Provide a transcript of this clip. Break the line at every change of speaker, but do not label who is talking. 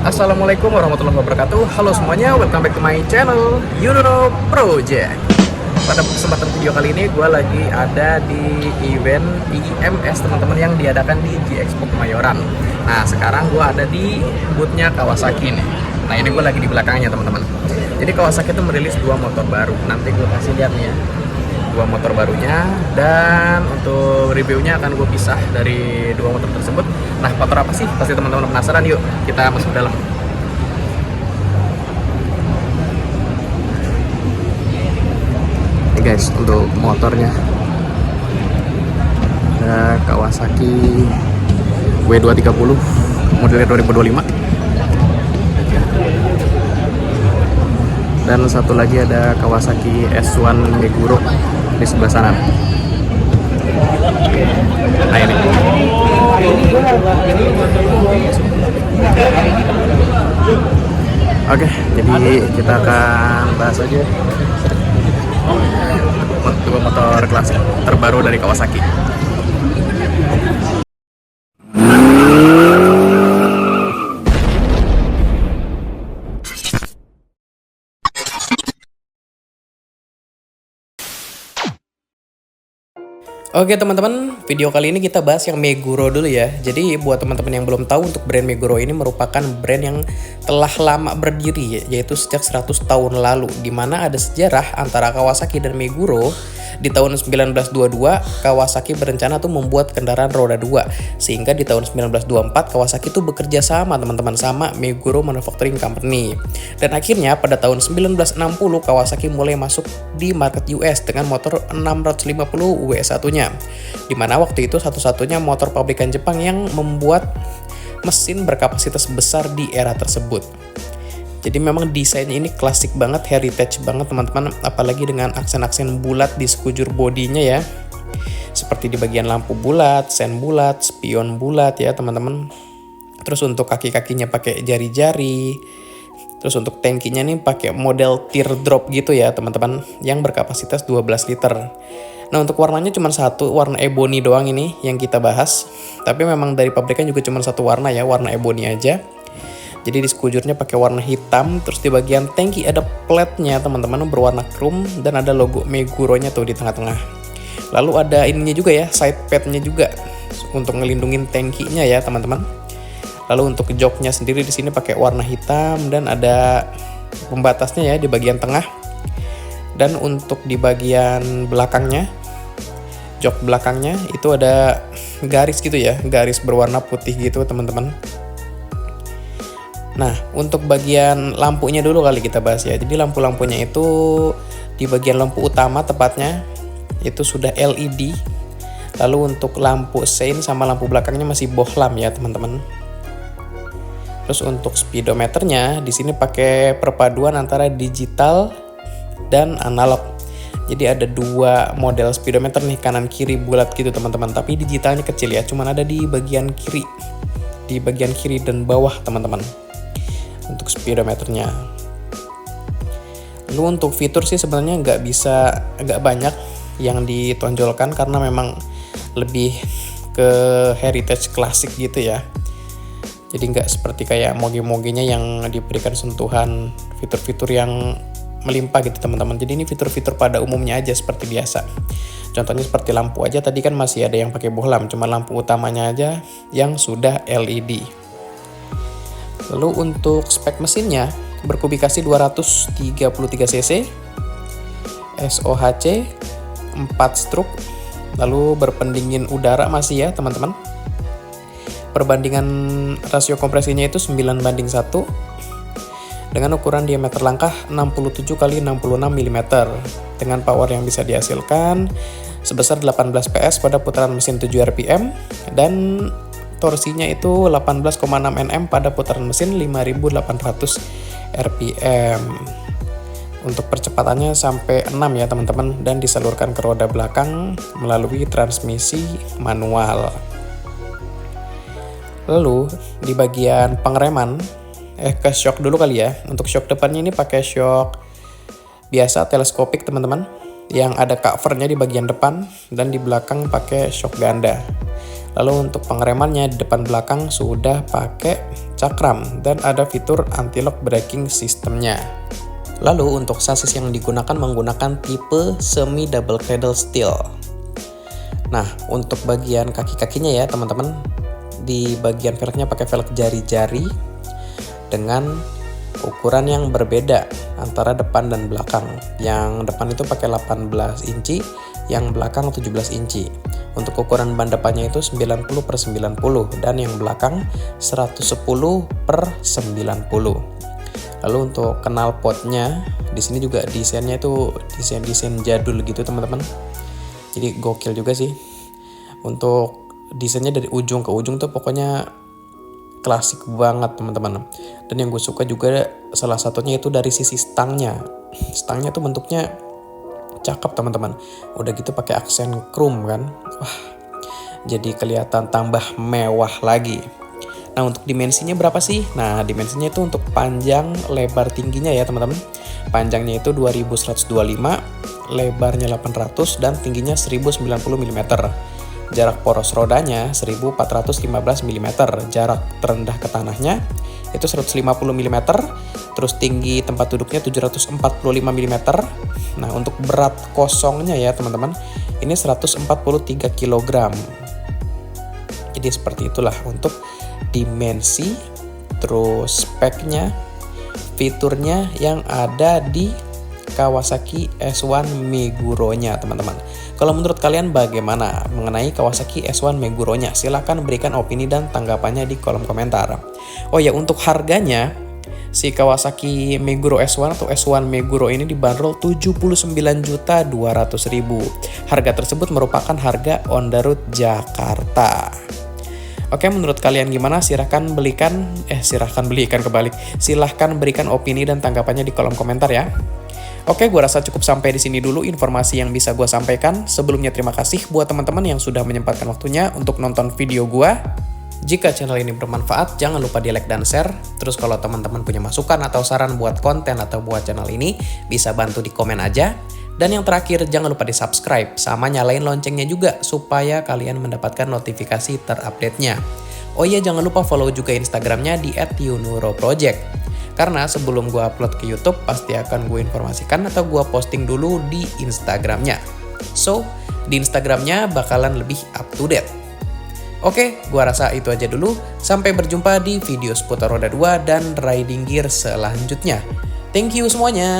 Assalamualaikum warahmatullahi wabarakatuh. Halo semuanya, welcome back to my channel Yunuro Project. Pada kesempatan video kali ini gue lagi ada di event IMS teman-teman yang diadakan di G-Expo Kemayoran. Nah sekarang gue ada di boothnya Kawasaki nih. Nah ini gue lagi di belakangnya teman-teman. Jadi Kawasaki itu merilis dua motor baru. Nanti gue kasih lihat nih ya, dua motor barunya, dan untuk reviewnya akan gue pisah dari dua motor tersebut. Nah motor apa sih? Pasti teman-teman penasaran. Yuk kita masuk dalam. Ini guys, untuk motornya ada Kawasaki W230 modelnya 2025, dan satu lagi ada Kawasaki S1 Meguro di sebelah sana. Nah ini. Oke, jadi kita akan bahas aja dua motor klasik terbaru dari Kawasaki. Oke teman-teman, video kali ini kita bahas yang Meguro dulu ya. Jadi buat teman-teman yang belum tahu, untuk brand Meguro ini merupakan brand yang telah lama berdiri, yaitu sejak 100 tahun lalu, di mana ada sejarah antara Kawasaki dan Meguro. Di tahun 1922 Kawasaki berencana tuh membuat kendaraan roda 2, sehingga di tahun 1924 Kawasaki tuh bekerja sama teman-teman sama Meguro Manufacturing Company. Dan akhirnya pada tahun 1960 Kawasaki mulai masuk di market US dengan motor 650 W1-nya, dimana waktu itu satu-satunya motor pabrikan Jepang yang membuat mesin berkapasitas besar di era tersebut. Jadi memang desainnya ini klasik banget, heritage banget teman-teman, apalagi dengan aksen-aksen bulat di sekujur bodinya ya, seperti di bagian lampu bulat, sen bulat, spion bulat ya teman-teman. Terus untuk kaki-kakinya pakai jari-jari. Terus untuk tangkinya nih pakai model teardrop gitu ya teman-teman, yang berkapasitas 12 liter. Nah untuk warnanya cuma satu, warna ebony doang ini yang kita bahas. Tapi memang dari pabrikan juga cuma satu warna ya, warna ebony aja. Jadi di sekujurnya pakai warna hitam, terus di bagian tangki ada platnya teman-teman berwarna chrome, dan ada logo Meguro-nya tuh di tengah-tengah. Lalu ada ininya juga ya, side padnya juga untuk ngelindungin tangkinya ya teman-teman. Lalu untuk joknya sendiri di sini pakai warna hitam, dan ada pembatasnya ya di bagian tengah. Dan untuk di bagian belakangnya, jok belakangnya itu ada garis gitu ya, garis berwarna putih gitu teman-teman. Nah, untuk bagian lampunya dulu kali kita bahas ya. Jadi lampu-lampunya itu di bagian lampu utama tepatnya itu sudah LED. Lalu untuk lampu sein sama lampu belakangnya masih bohlam ya, teman-teman. Terus untuk speedometernya di sini pakai perpaduan antara digital dan analog. Jadi ada dua model speedometer nih, kanan kiri bulat gitu teman-teman. Tapi digitalnya kecil ya, cuman ada di bagian kiri. Di bagian kiri dan bawah teman-teman. Untuk speedometernya. Lalu untuk fitur sih sebenarnya nggak banyak yang ditonjolkan, karena memang lebih ke heritage klasik gitu ya. Jadi nggak seperti kayak moge-mogenya yang diberikan sentuhan fitur-fitur yang melimpah gitu teman-teman. Jadi ini fitur-fitur pada umumnya aja seperti biasa. Contohnya seperti lampu aja tadi kan masih ada yang pakai bohlam, cuma lampu utamanya aja yang sudah LED. Lalu untuk spek mesinnya berkubikasi 233 cc, SOHC 4 stroke, lalu berpendingin udara masih ya teman-teman. Perbandingan rasio kompresinya itu 9:1 dengan ukuran diameter langkah 67 x 66 mm, dengan power yang bisa dihasilkan sebesar 18 PS pada putaran mesin 7 rpm, dan torsinya itu 18,6 Nm pada putaran mesin 5800 rpm. Untuk percepatannya sampai 6 ya teman-teman, dan disalurkan ke roda belakang melalui transmisi manual. Lalu di bagian pengereman, ke shock dulu kali ya. Untuk shock depannya ini pakai shock biasa teleskopik teman-teman, yang ada covernya di bagian depan, dan di belakang pakai shock ganda. Lalu untuk pengeremannya di depan belakang sudah pakai cakram dan ada fitur anti-lock braking sistemnya. Lalu untuk sasis yang digunakan menggunakan tipe semi double cradle steel. Nah, untuk bagian kaki-kakinya ya teman-teman, di bagian velgnya pakai velg jari-jari dengan ukuran yang berbeda antara depan dan belakang. Yang depan itu pakai 18 inci, yang belakang 17 inci. Untuk ukuran ban depannya itu 90/90 dan yang belakang 110/90. Lalu untuk knalpotnya di sini juga desainnya itu desain jadul gitu teman-teman. Jadi gokil juga sih. Untuk desainnya dari ujung ke ujung tuh pokoknya klasik banget teman-teman. Dan yang gue suka juga salah satunya itu dari sisi stangnya. Stangnya tuh bentuknya cakep teman-teman. Udah gitu pakai aksen chrome kan. Wah, jadi kelihatan tambah mewah lagi. Nah, untuk dimensinya berapa sih? Nah, dimensinya itu untuk panjang lebar tingginya ya teman-teman. Panjangnya itu 2125, lebarnya 800 dan tingginya 1090 mm. Jarak poros rodanya 1415 mm. Jarak terendah ke tanahnya itu 150 mm. Terus tinggi tempat duduknya 745 mm. Nah, untuk berat kosongnya ya teman-teman, ini 143 kg. Jadi seperti itulah untuk dimensi, terus speknya, fiturnya yang ada di Kawasaki S1 Meguro-nya teman-teman. Kalau menurut kalian bagaimana mengenai Kawasaki S1 Meguro-nya? Silahkan berikan opini dan tanggapannya di kolom komentar. Oh ya, untuk harganya si Kawasaki Meguro S1 atau S1 Meguro ini dibanderol 79.200.000. Harga tersebut merupakan harga on the road Jakarta. Oke, menurut kalian gimana? Silahkan berikan opini dan tanggapannya di kolom komentar ya. Oke, gue rasa cukup sampai di sini dulu informasi yang bisa gue sampaikan. Sebelumnya terima kasih buat teman-teman yang sudah menyempatkan waktunya untuk nonton video gue. Jika channel ini bermanfaat, jangan lupa di like dan share. Terus kalau teman-teman punya masukan atau saran buat konten atau buat channel ini, bisa bantu di komen aja. Dan yang terakhir, jangan lupa di subscribe sama nyalain loncengnya juga supaya kalian mendapatkan notifikasi terupdate-nya. Oh iya, jangan lupa follow juga Instagramnya di @yunuroproject. Karena sebelum gue upload ke YouTube, pasti akan gue informasikan atau gue posting dulu di Instagramnya. So, di Instagramnya bakalan lebih up to date. Oke, gue rasa itu aja dulu. Sampai berjumpa di video seputar roda 2 dan riding gear selanjutnya. Thank you semuanya.